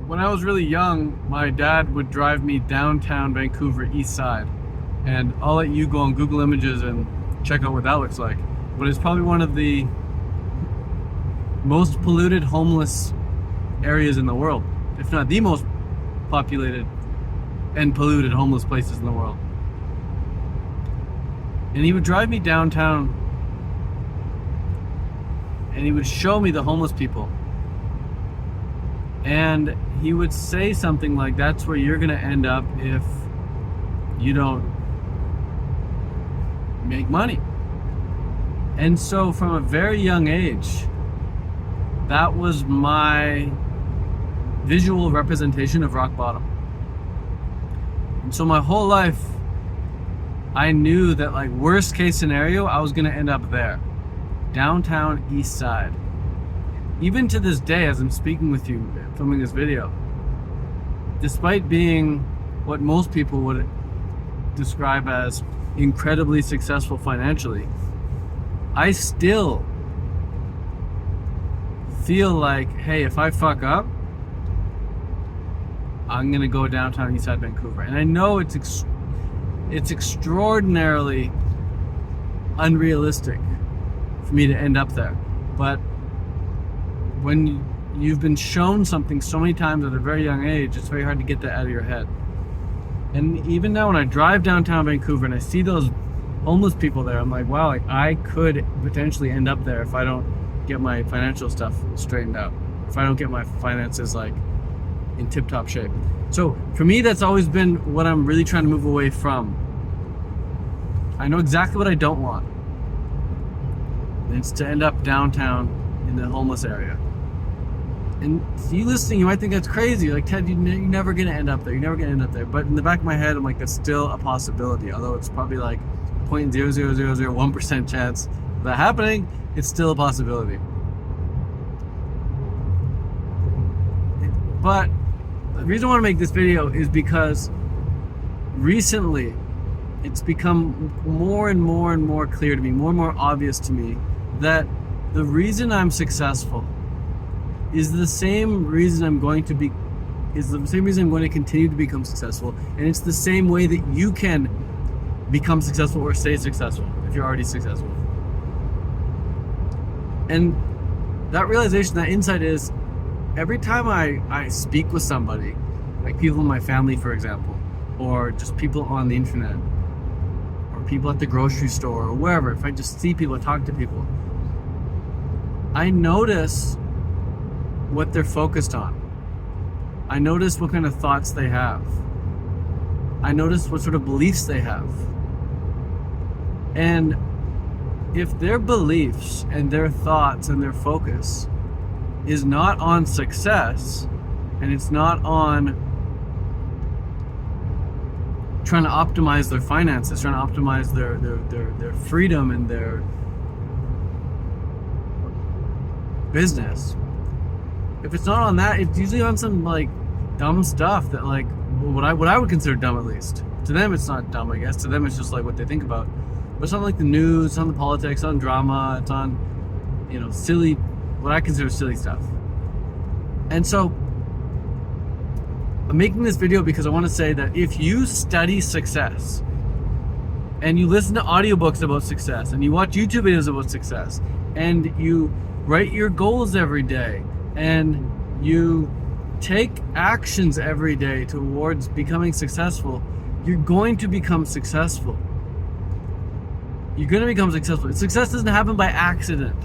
when I was really young, my dad would drive me downtown Vancouver east side. And I'll let you go on Google Images and check out what that looks like. But it's probably one of the most polluted homeless areas in the world, if not the most populated and polluted homeless places in the world. And he would drive me downtown and he would show me the homeless people. And he would say something like, that's where you're gonna end up if you don't make money. And so from a very young age, that was my visual representation of rock bottom. And so my whole life, I knew that, like, worst case scenario, I was gonna end up there, downtown east side. Even to this day, as I'm speaking with you, filming this video, despite being what most people would describe as incredibly successful financially, I still feel like, hey, if I fuck up, I'm gonna go downtown east side Vancouver. And I know it's extraordinarily unrealistic for me to end up there, but when you've been shown something so many times at a very young age, it's very hard to get that out of your head. And even now when I drive downtown Vancouver and I see those homeless people there, I'm like, wow, like, I could potentially end up there if I don't get my financial stuff straightened out, if I don't get my finances like in tip-top shape. So for me, that's always been what I'm really trying to move away from. I know exactly what I don't want. It's to end up downtown in the homeless area. And you listening, you might think that's crazy. Like, Ted, you're never gonna end up there. You're never gonna end up there. But in the back of my head, I'm like, that's still a possibility. Although it's probably like 0.00001% chance of that happening, it's still a possibility. But the reason I want to make this video is because recently it's become more and more clear to me, more and more obvious to me, that the reason I'm successful is the same reason I'm going to continue to become successful. And it's the same way that you can become successful or stay successful if you're already successful. And that realization, that insight is, every time I speak with somebody, like people in my family, for example, or just people on the internet, or people at the grocery store, or wherever, if I just see people, talk to people, I notice what they're focused on. I notice what kind of thoughts they have. I notice what sort of beliefs they have. And if their beliefs and their thoughts and their focus is not on success, and it's not on trying to optimize their finances, trying to optimize their freedom and their business, if it's not on that, it's usually on some like dumb stuff that, like, what I would consider dumb, at least. To them it's not dumb, I guess. To them it's just like what they think about. But it's on like the news, it's on the politics, it's on drama, it's on, silly, what I consider silly stuff. And so I'm making this video because I want to say that if you study success and you listen to audiobooks about success and you watch YouTube videos about success and you write your goals every day and you take actions every day towards becoming successful, you're going to become successful. You're going to become successful. Success doesn't happen by accident.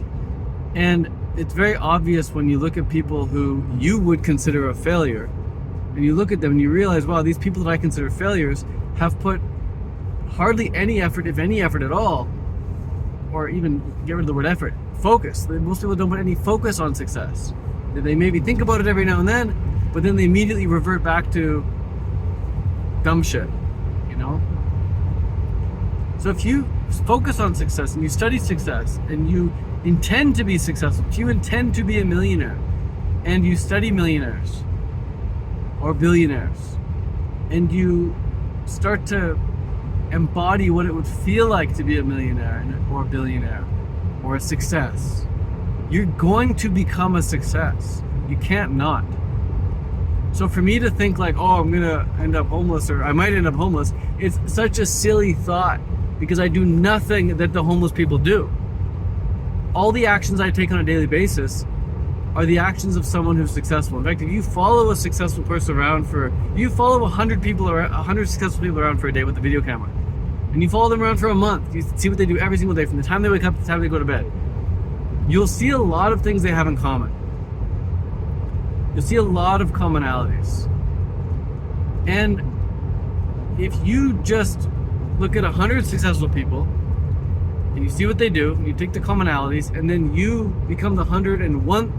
And it's very obvious when you look at people who you would consider a failure, and you look at them and you realize, wow, these people that I consider failures have put hardly any effort, if any effort at all, or even get rid of the word effort, focus. Most people don't put any focus on success. They maybe think about it every now and then, but then they immediately revert back to dumb shit, So if you focus on success and you study success and you intend to be successful, if you intend to be a millionaire and you study millionaires or billionaires and you start to embody what it would feel like to be a millionaire or a billionaire or a success, you're going to become a success. You can't not. So for me to think like, oh, I'm gonna end up homeless, or I might end up homeless, it's such a silly thought, because I do nothing that the homeless people do. All the actions I take on a daily basis are the actions of someone who's successful. In fact, if you follow a successful person around you follow 100 successful people around for a day with a video camera, and you follow them around for a month, you see what they do every single day from the time they wake up to the time they go to bed, you'll see a lot of things they have in common. You'll see a lot of commonalities. And if you just look at 100 successful people and you see what they do, and you take the commonalities, and then you become the 101th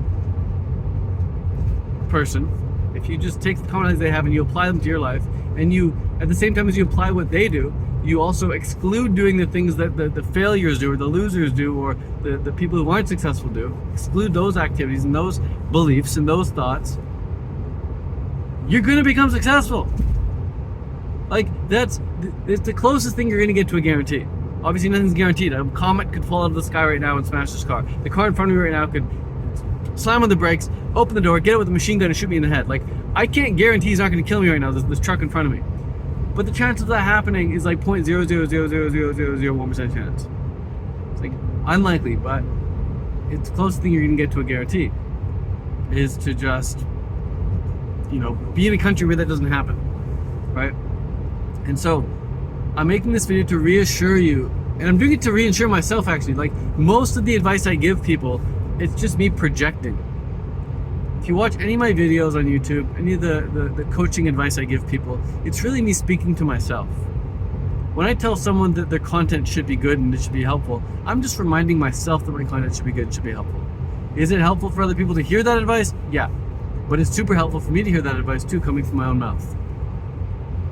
person, if you just take the commonalities they have and you apply them to your life, and you, at the same time as you apply what they do, you also exclude doing the things that the failures do, or the losers do, or the people who aren't successful do, exclude those activities and those beliefs and those thoughts, you're going to become successful. Like, it's the closest thing you're going to get to a guarantee. Obviously, nothing's guaranteed. A comet could fall out of the sky right now and smash this car. The car in front of me right now could slam on the brakes, open the door, get out with a machine gun and shoot me in the head. Like, I can't guarantee he's not going to kill me right now, this truck in front of me. But the chance of that happening is like 0.0000001% chance. It's like unlikely, but it's the closest thing you're going to get to a guarantee is to just, be in a country where that doesn't happen, right? And so I'm making this video to reassure you, and I'm doing it to reassure myself actually. Like, most of the advice I give people, it's just me projecting. If you watch any of my videos on YouTube, any of the coaching advice I give people, it's really me speaking to myself. When I tell someone that their content should be good and it should be helpful, I'm just reminding myself that my content should be good and should be helpful. Is it helpful for other people to hear that advice? Yeah. But it's super helpful for me to hear that advice too, coming from my own mouth.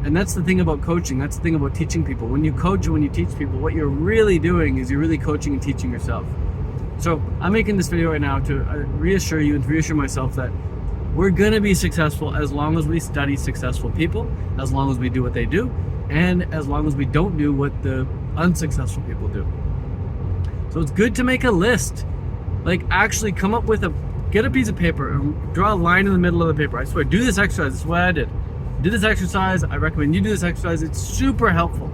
And that's the thing about coaching. That's the thing about teaching people. When you coach and when you teach people, what you're really doing is you're really coaching and teaching yourself. So I'm making this video right now to reassure you and to reassure myself that we're going to be successful as long as we study successful people, as long as we do what they do, and as long as we don't do what the unsuccessful people do. So it's good to make a list. Like, actually come up with get a piece of paper and draw a line in the middle of the paper. I swear, do this exercise. This is what I did. Did this exercise. I recommend you do this exercise. It's super helpful.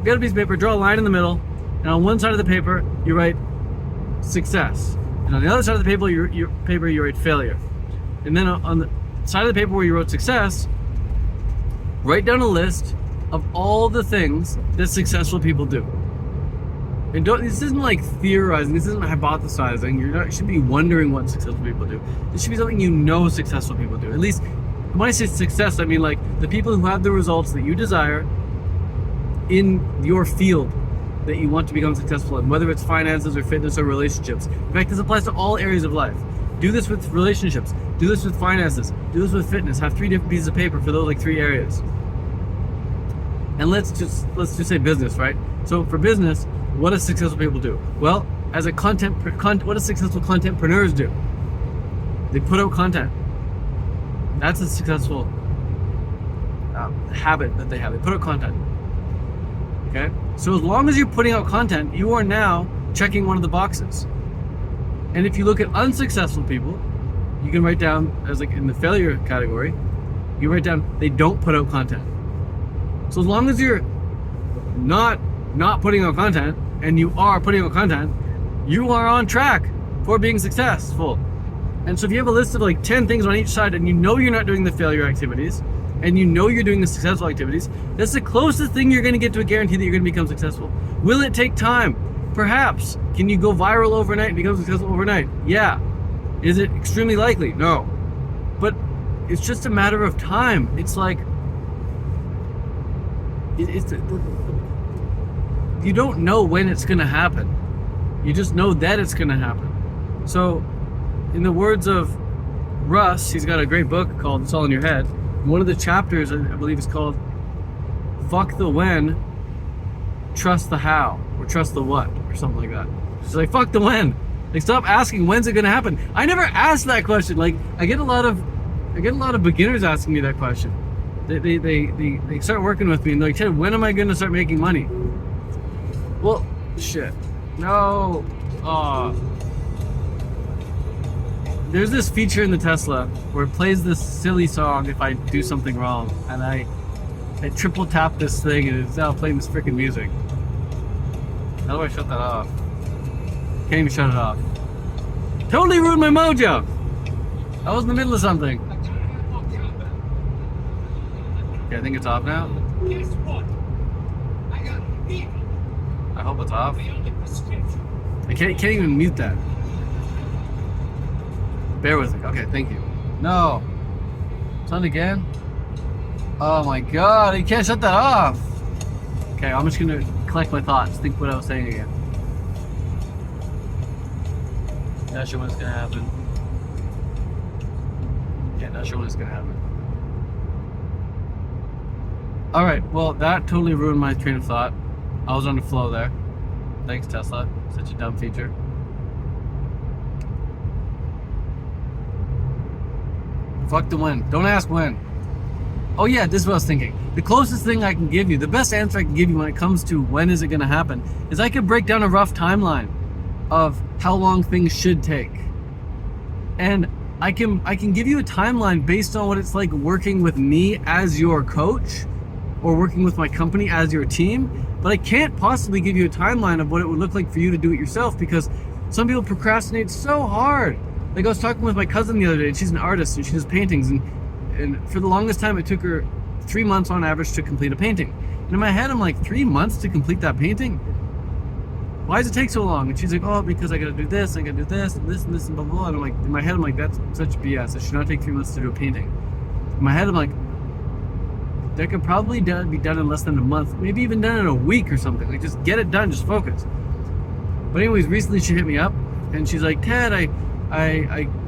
Get a piece of paper, draw a line in the middle, and on one side of the paper, you write success. And on the other side of the paper, you write failure. And then on the side of the paper where you wrote success, write down a list of all the things that successful people do. And this isn't like theorizing, this isn't hypothesizing. You should be wondering what successful people do. This should be something successful people do. At least, when I say success, I mean like the people who have the results that you desire in your field that you want to become successful in, whether it's finances or fitness or relationships. In fact, this applies to all areas of life. Do this with relationships, do this with finances, do this with fitness. Have 3 different pieces of paper for those 3 areas. And let's just say business, right? So for business, what do successful people do? Well, as what do successful contentpreneurs do? They put out content. That's a successful habit that they have. They put out content. Okay? So as long as you're putting out content, you are now checking one of the boxes. And if you look at unsuccessful people, you can write down, as like in the failure category, you write down they don't put out content. So as long as you're not putting out content and you are putting out content, you are on track for being successful. And so if you have a list of like 10 things on each side and you know you're not doing the failure activities and you know you're doing the successful activities, that's the closest thing you're going to get to a guarantee that you're going to become successful. Will it take time? Perhaps. Can you go viral overnight and become successful overnight? Yeah. Is it extremely likely? No. But it's just a matter of time. It's like, you don't know when it's going to happen. You just know that it's going to happen. So, in the words of Russ, he's got a great book called It's All in Your Head. One of the chapters, I believe, is called Fuck the When, Trust the How, or Trust the What, or something like that. It's like, fuck the when. Like, stop asking when's it going to happen. I never asked that question. Like, I get a lot of beginners asking me that question. They start working with me and they're like, Ted, when am I going to start making money? Well, shit. No. there's this feature in the Tesla where it plays this silly song if I do something wrong, and I triple tap this thing and it's now playing this freaking music. How do I shut that off? Can't even shut it off. Totally ruined my mojo! I was in the middle of something. Okay, I think it's off now. I hope it's off. I can't even mute that. Bear with me. Okay, thank you. No. It's on again? Oh my god, you can't shut that off. Okay, I'm just gonna collect my thoughts, think what I was saying again. Not sure what's gonna happen. Yeah, not sure what's gonna happen. Alright, well, that totally ruined my train of thought. I was on the flow there. Thanks, Tesla. Such a dumb feature. Fuck the when. Don't ask when. Oh yeah, this is what I was thinking. The closest thing I can give you, the best answer I can give you when it comes to when is it going to happen, is I could break down a rough timeline of how long things should take. And I can give you a timeline based on what it's like working with me as your coach or working with my company as your team, but I can't possibly give you a timeline of what it would look like for you to do it yourself, because some people procrastinate so hard. Like I was talking with my cousin the other day, and she's an artist and she does paintings, and for the longest time it took her 3 months on average to complete a painting. And in my head I'm like, 3 months to complete that painting? Why does it take so long? And she's like, oh, because I gotta do this, I gotta do this, and this, and this, and blah, blah, blah. And I'm like, in my head I'm like, that's such BS. It should not take 3 months to do a painting. In my head I'm like, that could probably be done in less than a month, maybe even done in a week or something. Like, just get it done, just focus. But anyways, recently she hit me up and she's like, Ted, I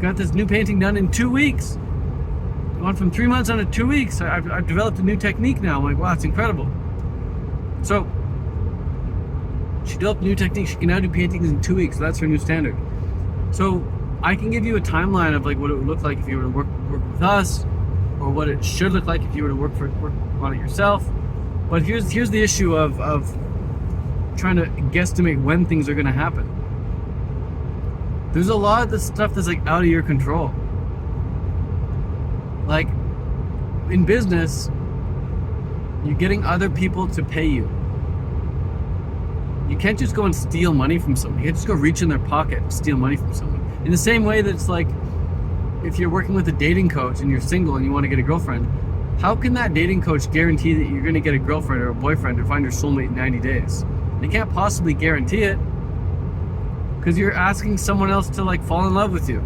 got this new painting done in 2 weeks. I went from 3 months on to 2 weeks. I've developed a new technique now. I'm like, wow, it's incredible. So she developed a new technique. She can now do paintings in 2 weeks. So that's her new standard. So I can give you a timeline of like what it would look like if you were to work with us, or what it should look like if you were to work on it yourself. But here's the issue of trying to guesstimate when things are going to happen. There's a lot of this stuff that's like out of your control. Like in business, you're getting other people to pay you. You can't just go and steal money from someone. You can't just go reach in their pocket and steal money from someone. In the same way that it's like, if you're working with a dating coach and you're single and you want to get a girlfriend, how can that dating coach guarantee that you're going to get a girlfriend or a boyfriend or find your soulmate in 90 days? They can't possibly guarantee it, because you're asking someone else to like fall in love with you.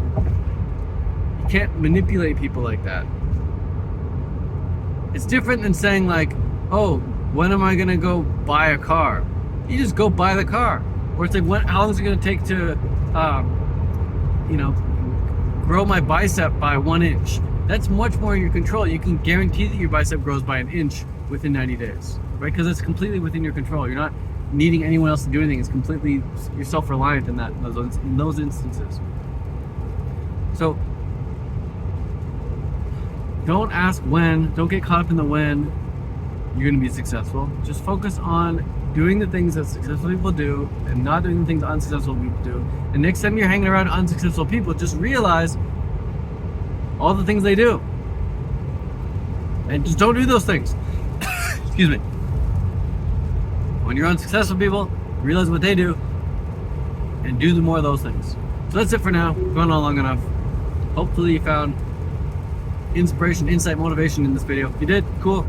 You can't manipulate people like that. It's different than saying like, oh, when am I going to go buy a car? You just go buy the car. Or it's like, how long is it going to take to, grow my bicep by 1 inch? That's much more in your control. You can guarantee that your bicep grows by 1 inch within 90 days, right? Because it's completely within your control. You're not needing anyone else to do anything. It's completely, you're self-reliant in those instances. So don't ask when, don't get caught up in the when you're going to be successful. Just focus on doing the things that successful people do and not doing the things unsuccessful people do. And next time you're hanging around unsuccessful people, just realize all the things they do. And just don't do those things. Excuse me. When you're unsuccessful people, realize what they do and do more of those things. So that's it for now. Going on long enough. Hopefully you found inspiration, insight, motivation in this video. If you did, cool.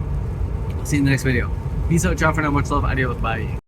I'll see you in the next video. Peace out, ciao for now, much love, adios, bye.